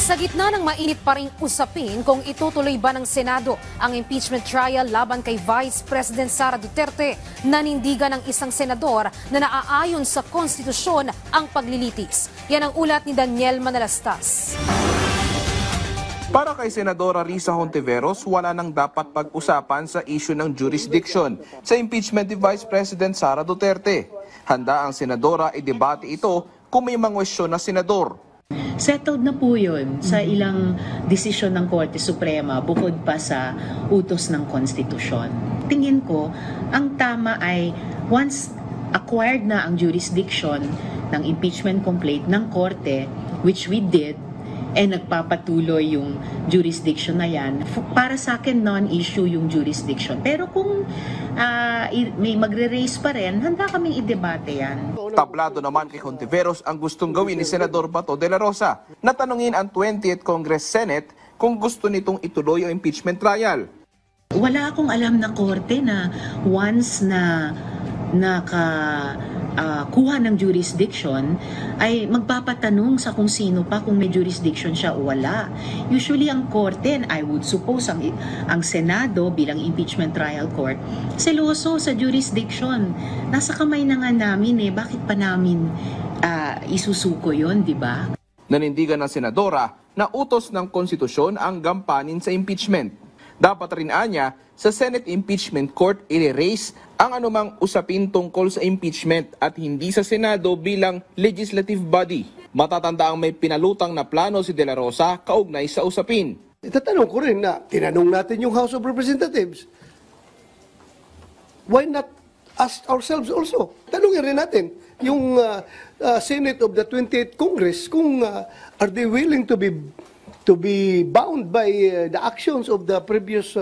Sa gitna ng mainit pa ring usapin kung itutuloy ba ng Senado ang impeachment trial laban kay Vice President Sara Duterte, nanindigan ng isang senador na naaayon sa konstitusyon ang paglilitis. Yan ang ulat ni Daniel Manalastas. Para kay Senadora Risa Hontiveros, wala nang dapat pag-usapan sa issue ng jurisdiction sa impeachment ni Vice President Sara Duterte. Handa ang senadora i-debate ito kung may mga kwestiyon na senador. Settled na po yun sa ilang desisyon ng Korte Suprema bukod pa sa utos ng konstitusyon. Tingin ko, ang tama ay once acquired na ang jurisdiction ng impeachment complaint ng Korte, which we did, nagpapatuloy yung jurisdiction na yan, para sa akin non-issue yung jurisdiction. Pero kung may magre-raise pa rin, handa kaming i-debate yan. Tablado naman kay Hontiveros ang gustong gawin ni Senador Bato de la Rosa. Natanungin ang 20th Congress Senate kung gusto nitong ituloy ang impeachment trial. Wala akong alam na korte na once na kuha ng jurisdiction ay magpapatanong sa kung sino pa kung may jurisdiction siya o wala. Usually ang korte, and I would suppose ang Senado bilang impeachment trial court, seloso sa jurisdiction. Nasa kamay na nga namin bakit pa namin isusuko yon, di ba? Nanindigan ng senadora na utos ng konstitusyon ang gampanin sa impeachment. Dapat rin anya sa Senate Impeachment Court i-raise ang anumang usapin tungkol sa impeachment at hindi sa Senado bilang legislative body. Matatanda ang may pinalutang na plano si De La Rosa kaugnay sa usapin. Itatanong ko rin na tinanong natin yung House of Representatives. Why not ask ourselves also? Tanungin rin natin yung Senate of the 28th Congress kung are they willing to be bound by the actions of the previous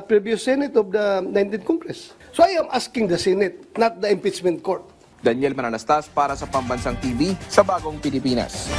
previous Senate of the 19th Congress. So I am asking the Senate, not the impeachment court. Daniel Manalastas para sa Pambansang TV sa Bagong Pilipinas.